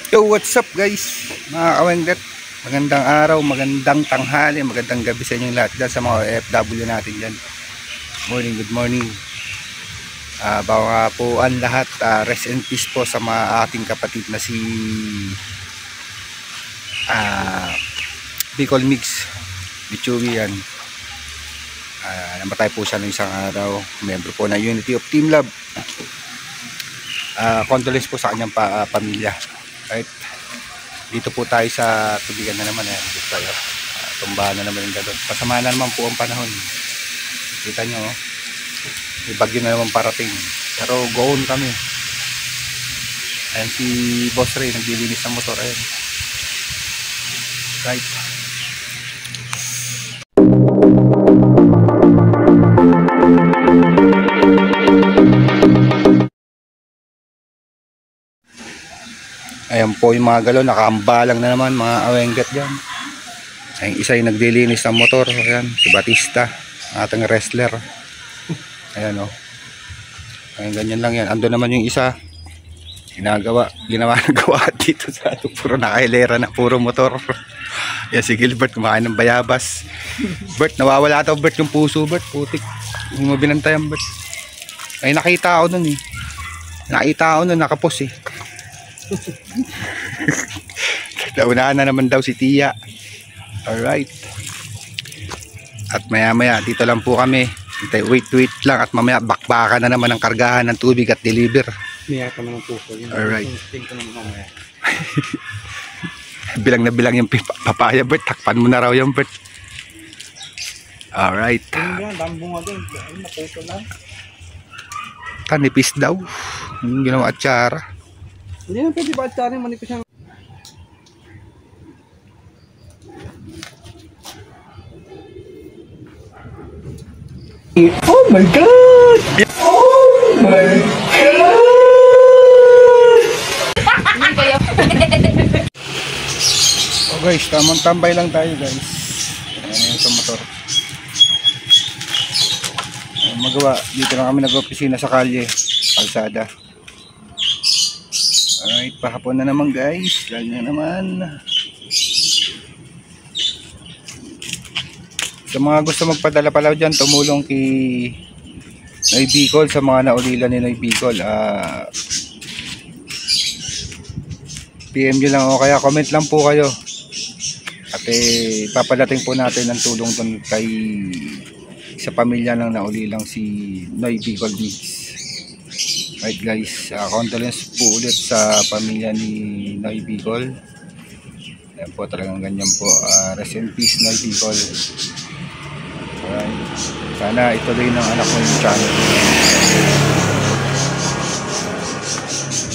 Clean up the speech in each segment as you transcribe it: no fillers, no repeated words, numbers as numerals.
Yo, what's up guys? Mga kawengdet, magandang araw, magandang tanghali, magandang gabi sa inyo lahat dyan sa mga OFW natin dyan. Good morning. Baka po ang lahat, rest in peace po sa mga ating kapatid na si Bicol Mix Bichuwi yan. Namatay po siya ng isang araw. Membro po ng Unity of Team Love. Condolence po sa kanyang pamilya. Right. Dito po tayo sa tubigan na naman. Dito tayo. Tumbahan na naman yung gano'n. Pasama na naman po ang panahon. Kita nyo, may bagyo na naman parating. Pero go on kami. Ayan si Boss Ray, naglilinis ng motor. Ayan. Right. Ayan po yung mga galon, nakaambalang na naman mga awengget dyan. Ayan, isa yung naglilinis ng motor. Ayan, si Batista, ating wrestler. Ayan o. Ayan, ganyan lang yan. Ando naman yung isa. Ginawa dito sa ato. Puro nakailera na, puro motor. Ayan si Gilbert, kumakain ng bayabas. Bert, nawawala daw Bert yung puso. Bert, putik. Hindi mo binantayan Bert. Ay, nakita ako nun eh. Nakita ako nun, nakapos eh. Naunahan na naman daw si Tia. Alright. At maya maya dito lang po kami. Wait lang at mamaya bakbakan na naman ang kargahan ng tubig at deliver. Niya ka naman po. Alright. Bilang na bilang yung papaya Bert. Takpan mo na raw yung Bert. Alright. Tanipis daw. Yung ginawa atsara. Hindi na pwede ba atsarin, manipis ang... Oh my God! Oh my God! Oh guys, tamang tambay lang tayo guys. Ayan yung motor. Magawa, dito lang kami nag-opisina sa kalye, kalsada. Alright, pahapon na naman guys. Lalo na naman. Sa mga gusto magpadala pala dyan, tumulong kay Noy Bicol, sa mga naulila ni Noy Bicol. PM nyo lang o kaya comment lang po kayo. At papadating po natin ng tulong dun kay sa pamilya ng naulilang si Noy Bicol Mix. Right guys, condolence po ulit sa pamilya ni Noy Bicol. Ayan po, talagang ganyan po. Rest in peace Noy Bicol. Alright. Sana ituloy ng anak mo yung channel.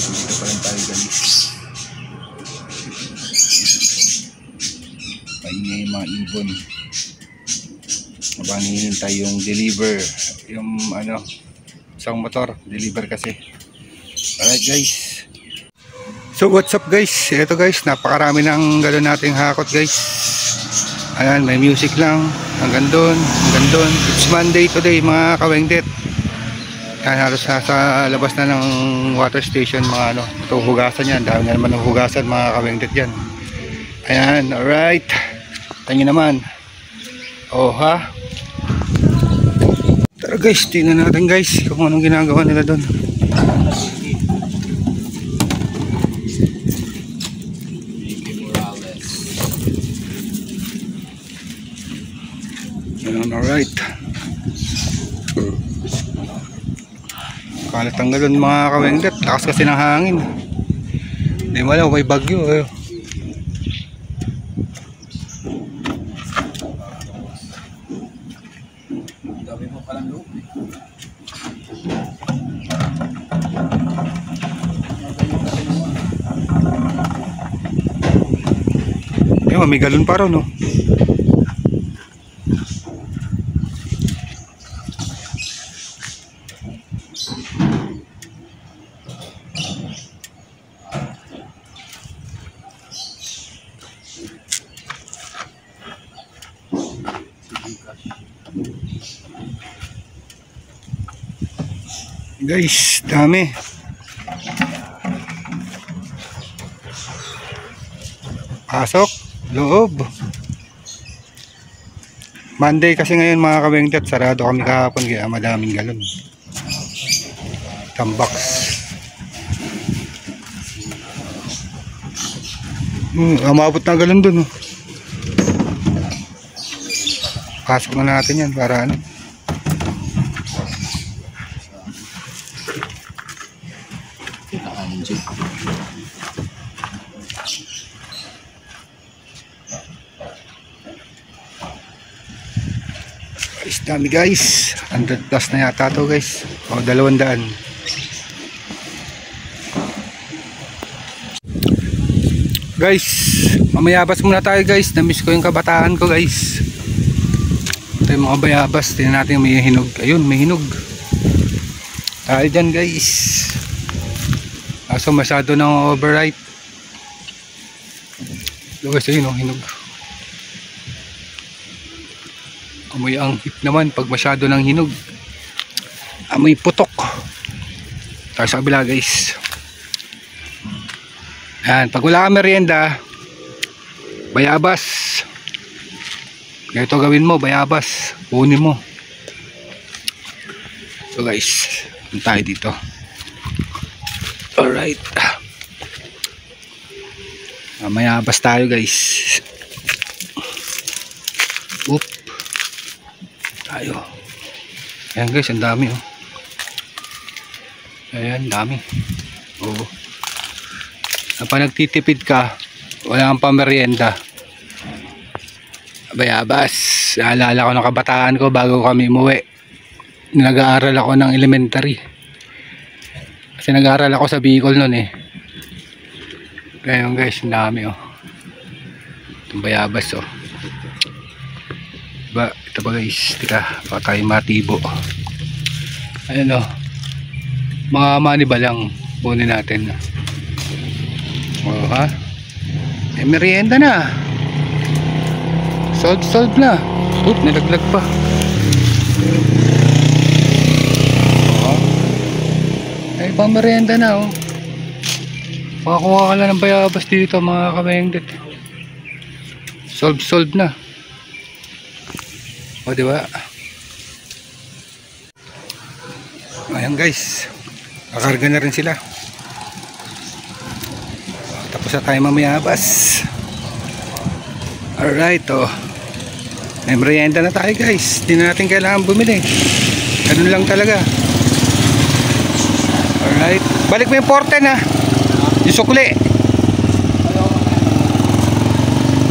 Dito pa rin tayo guys. Paingay yung mga ibon. Habang hinihintay yung deliver. Yung isang motor, deliver kasi. Alright guys. So what's up guys? Ito guys, napakarami ng galon nating hakot guys. Ayan, may music lang. Hanggang doon. It's Monday today mga kawengdet. Ayan, halos nasa labas na ng water station mga ito hugasan yan. Dami na naman ng hugasan mga kawengdet yan. Ayan, alright. Tingin naman. Oh ha. Tara guys, tingnan natin guys kung anong ginagawa nila doon. Alright. Kalat ang galon mga kawengdet. Lakas kasi ng hangin. Hindi mo alam, may bagyo. Dami mo palang loob eh. May galon pa rin no. Guys, dami. Pasok. Loob. Monday kasi ngayon mga kawengdet. Sarado kami kahapon kaya madaming galon. Tambox. Umabot na galon dun. Oh. Pasok na natin yan para ano. Guys, dami guys. 100 plus na yata to guys. O 200. Guys, mamayabas muna tayo guys. Namiss ko yung kabataan ko guys. Ito yung mga bayabas. Tingnan natin may hinog. Ayun, may hinog. Tayo dyan guys. Kaso masyado nang overripe. Ito guys, ayun o, hinog. Amoy ang hip naman pag masyado ng hinog. Amoy putok. Tayo sa kabila guys. Yan, pag wala kang merienda, bayabas. Ganito gawin mo, bayabas. Kunin mo. So guys, punta tayo dito. Alright. Mayabas tayo guys. Oop. Tayo. Ayan guys, ang dami oh. Ayan, dami. Oo. Kapag nagtitipid ka, wala kang pamerienda, bayabas. Naalala ko ng kabataan ko bago kami umuwi. Nag-aaral ako ng elementary. Kasi nag-aaral ako sa Bicol noon eh. Kaya yung guys, ang dami oh. Itong bayabas oh. Diba? Ito ba guys? Tika, baka tayo matibo. Ayan oh. Mga maniba lang. Punin natin. Oh ha? Eh, merienda na. Solve na. Oop, nilaglag pa. Oh. Eh, pang merienda na oh. Makakuha ka lang ng bayabas dito mga kamayangdet. Solve na. O diba? Ayan guys. Kakarga na rin sila. Tapos na tayo mamayabas. Alright oh. May merienda na tayo guys. Hindi na natin kailangan bumili. Ganun lang talaga. Alright. Balik mo yung porten ha. Yung sukli.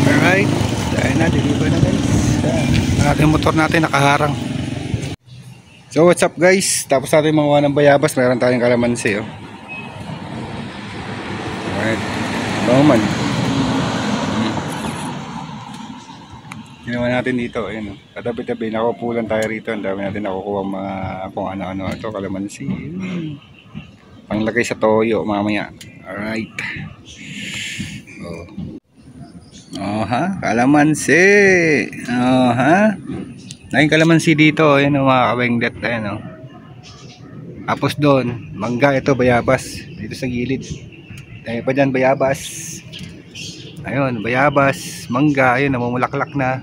Alright. Dahil na, deliver na guys. Ang ating motor natin nakaharang. So what's up guys? Tapos natin mga ng bayabas. Meron tayong kalamansi oh. Alright. Bawman. Ginawa natin dito. Ayun oh. Katabi-tabi. Nakupulan tayo rito. Ang dami natin nakukuha mga kung ano-ano. Ito kalamansi. Panglagay sa toyo mamaya. Alright. Oh. Oh ha, kalamansi. Oh ha. Naging kalamansi dito, ayan o mga kawengdet, ayan o. Tapos doon, mangga, ito bayabas dito sa gilid. Dahil pa dyan bayabas. Ayun, bayabas, mangga, ayun namumulaklak na.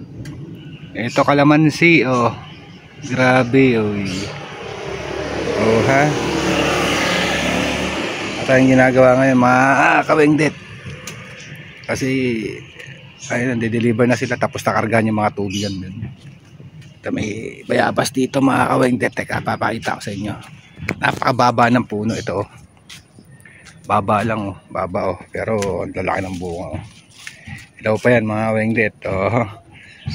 Ito kalamansi, oh. Grabe, oy. Oh ha. At ang ginagawa ngayon mga kawengdet. Kasi ayun, de-deliver na sila tapos nakargaan yung mga tubigan dun. Ito may bayabas dito mga kawengdet. Teka, papakita ko sa inyo. Napakababa ng puno ito oh. Baba lang oh, baba oh. Pero ang lalaki ng bunga oh. Ilaw pa yan mga kawengdet oh.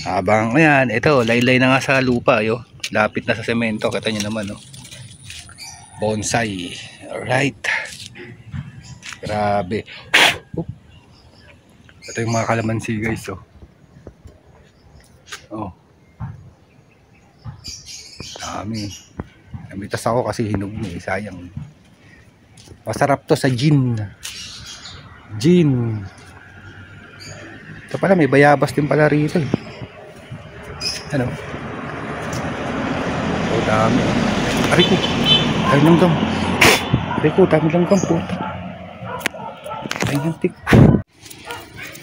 Habang ayan, ito laylay na nga sa lupa yo. Lapit na sa semento, kita nyo naman oh. Bonsai. Alright. Grabe. Oop. Ito yung mga kalamansi guys oh. Oh. Dami. Namitas ako kasi hinog na eh, sayang. Masarap to sa gin. Gin. Ito pala may bayabas din pala rito eh. Ano? Oh, dami. Ariko. Dami langgam. Ariko, dami langgam po. Ay, nantik.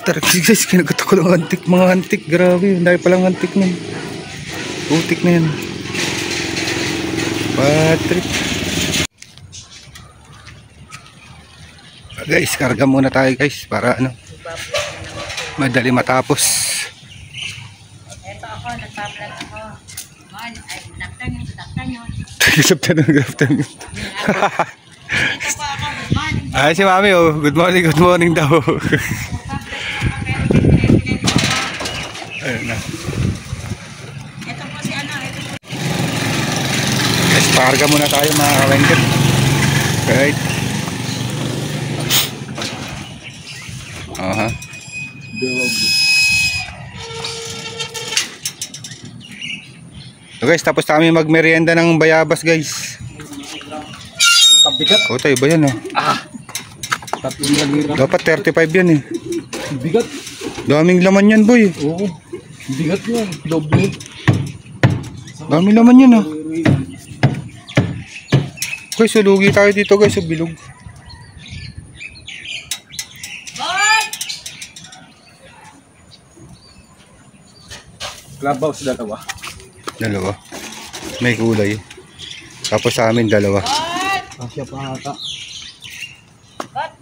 Tarakis guys, kinagat ako ng antik, mga antik, grabe, dahil palang antik nun. Putik na yan. Patrick. Guys, karga muna tayo guys, para ano, madali matapos. Ito ako, nagpa-vlog ako. Ay, daktan yun. Good afternoon. Ito pa ako, good morning. Ay, si Mami, oh. Good morning daw. Ayun na. Ito po si ano, ito po. Guys, karga muna tayo mga kawengket. Right. Aha. So guys, tapos kami magmerienda ng bayabas guys. Pabigat. O tayo ba yan oh? Tatlong lalira. Dapat 35 yan eh. Bigat. Daming laman yan boy. Oo. Bigat yan. Doble. Daming laman yan oh. Guys, sulugi tayo dito guys sa bilog. Clubhouse dalawa. Dalawa. May kulay. Tapos sa amin dalawa. Asya pa ata. Bot.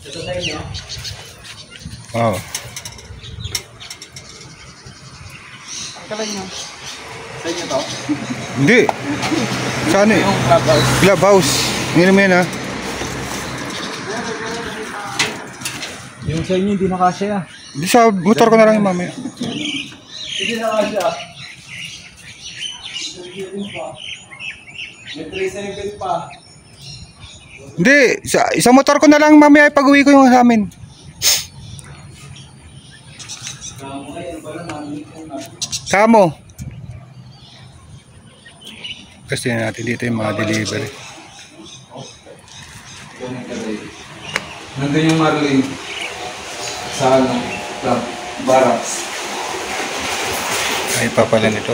Ito sa inyo. Oo. Ang kalay nyo. Sa inyo to? Hindi. Saan eh? Yung clubhouse. Clubhouse. Ngayon mo yan ha. Yung sa inyo hindi nakasya. Di sa motor ko na lang yung mamaya. Hindi nakasya. May 3-7 pa. Hindi. Sa motor ko na lang mamaya pag uwi ko yung sa amin. Samo. Kasi natin dito yung mga delivery. Nandun yung Marlin sa ano, club, barracks. Ay pa pala nito.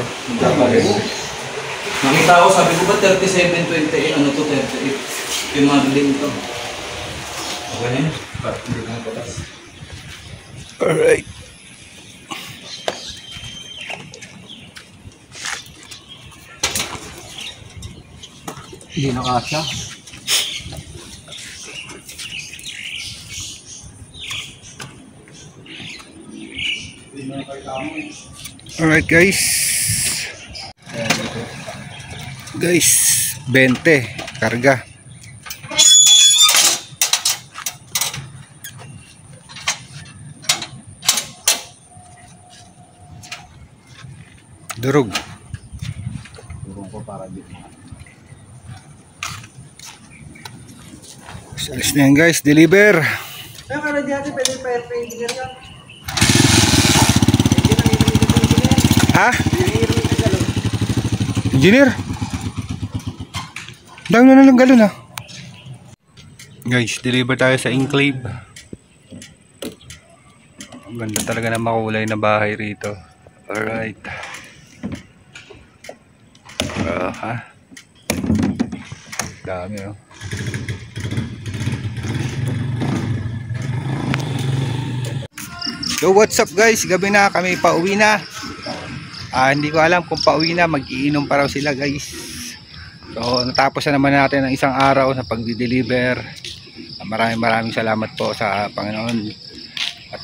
Nakita ko, sabi ko ba 37-28, ano to 38? Yung Marlin ito. Okay na yun? Hindi ko na patas. Alright. Hindi nakasya. Alright guys. Guys, 20 karga. Durog. Turong ko para dito. Alis na yan guys, deliver. Kaya ka na dito, pwede pa airplane engineer yan. Ha? Engineer? Dami na lang galon ha. Guys, deliver tayo sa Enclave. Ang ganda talaga ng makulay na bahay rito. Alright. Ha? Dami oh. So what's up guys, gabi na, kami pauwi na. Hindi ko alam kung pauwi na, mag-iinom pa raw sila guys. So natapos na naman natin ang isang araw sa pagdi-deliver. Maraming salamat po sa Panginoon. At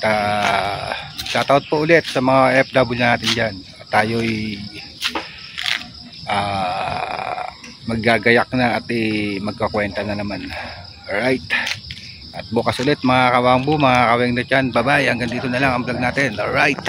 shoutout po ulit sa mga FW natin dyan. At tayo'y maggagayak na at magkakwenta na naman. Alright. At bukas ulit mga kawangbu, mga kaweng na dyan. Bye bye, hanggang dito na lang ang vlog natin. Alright.